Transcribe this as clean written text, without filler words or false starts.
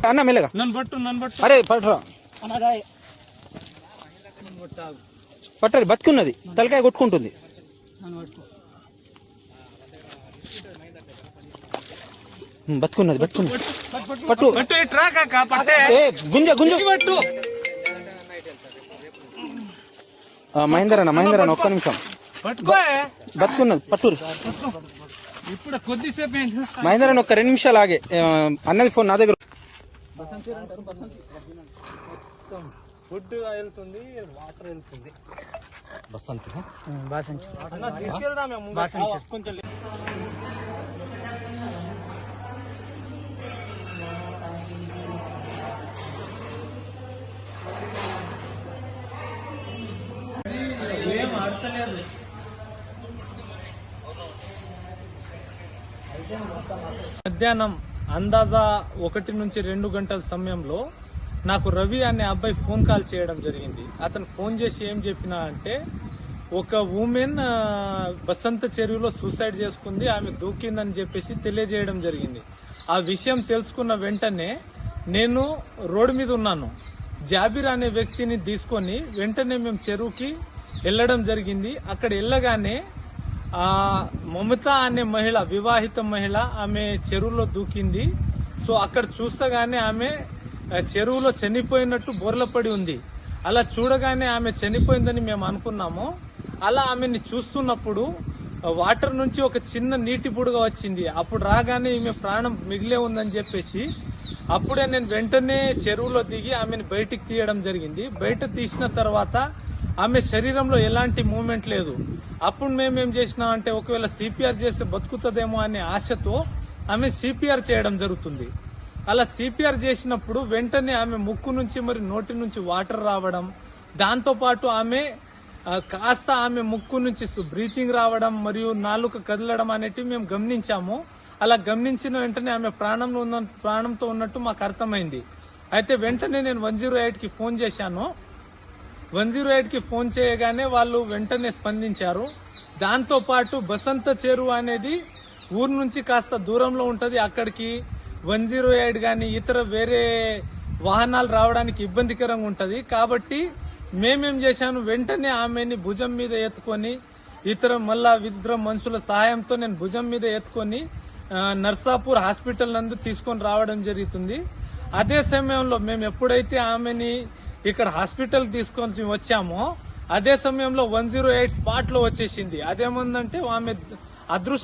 అన్న మెల్లగా నన్ను పట్టు అరే పట్టరా పట్టరు బతుకున్నది తలకాయ కొట్టుకుంటుంది బతుకున్నది పట్టు గుంజ పట్టు మహేందర్ అన్న ఒక్క నిమిషం బతుకున్నది పట్టు ఇప్పుడు కొద్దిసేపు మహేందర్ అన్న ఒక్క 2 నిమిషాలు ఆగే అన్నది ఫోన్ నా దగ్గర ఫుడ్ వెళ్తుంది వాటర్ వెళ్తుంది బసంతి కొంచెం ఏం ఆడతలేదు మధ్యాహ్నం అందాజా 1 నుంచి 2 గంటల సమయంలో నాకు రవి అనే అబ్బాయి ఫోన్ కాల్ చేయడం జరిగింది. అతను ఫోన్ చేసి ఏం చెప్పినా అంటే ఒక ఉమెన్ బసంత చెరువులో సూసైడ్ చేసుకుంది, ఆమె దూకిందని చెప్పేసి తెలియజేయడం జరిగింది. ఆ విషయం తెలుసుకున్న వెంటనే నేను రోడ్డు మీద ఉన్నాను. జాబిర్ అనే వ్యక్తిని తీసుకొని వెంటనే మేము చెరువుకి వెళ్ళడం జరిగింది. అక్కడ వెళ్ళగానే ఆ మమత అనే మహిళ, వివాహిత మహిళ, ఆమె చెరువులో దూకింది. సో అక్కడ చూస్తగానే ఆమె చెరువులో చనిపోయినట్టు బోర్లపడి ఉంది. అలా చూడగానే ఆమె చనిపోయిందని మేము అనుకున్నాము. అలా ఆమెని చూస్తున్నప్పుడు వాటర్ నుంచి ఒక చిన్న నీటి బుడగ వచ్చింది. అప్పుడు రాగానే ఈమె ప్రాణం మిగిలే ఉందని చెప్పేసి అప్పుడే నేను వెంటనే చెరువులో దిగి ఆమెను బయటికి తీయడం జరిగింది. బయట తీసిన తర్వాత ఆమె శరీరంలో ఎలాంటి మూమెంట్ లేదు. అప్పుడు మేమేం చేసినామంటే ఒకవేళ సిపిఆర్ చేస్తే బతుకుతుందేమో అనే ఆశతో ఆమె సిపిఆర్ చేయడం జరుగుతుంది. అలా సిపిఆర్ చేసినప్పుడు వెంటనే ఆమె ముక్కు నుంచి మరి నోటి నుంచి వాటర్ రావడం, దాంతో పాటు ఆమె కాస్త ఆమె ముక్కు నుంచి బ్రీతింగ్ రావడం మరియు నాలుక కదలడం అనేటివి మేము గమనించాము. అలా గమనించిన వెంటనే ఆమె ప్రాణంతో ఉన్నట్టు మాకు అర్థమైంది. అయితే వెంటనే నేను 108 కి ఫోన్ చేశాను. 108 కి ఫోన్ చేయగానే వాళ్ళు వెంటనే స్పందించారు. దాంతో పాటు బసంత చెరువు అనేది ఊరు నుంచి కాస్త దూరంలో ఉంటది. అక్కడికి 108 గాని ఇతర వేరే వాహనాలు రావడానికి ఇబ్బందికరంగా ఉంటది. కాబట్టి మేమేం చేశాను, వెంటనే ఆమెని భుజం మీద ఎత్తుకొని ఇతర మనుషుల సహాయంతో నేను భుజం మీద ఎత్తుకొని నర్సాపూర్ హాస్పిటల్ నందు తీసుకొని రావడం జరుగుతుంది. అదే సమయంలో మేము ఎప్పుడైతే ఆమెని ఇక్కడ హాస్పిటల్ తీసుకొని వచ్చామో అదే సమయంలో 108 స్పాట్ లో వచ్చేసింది. అదేముందంటే ఆమె అదృష్టం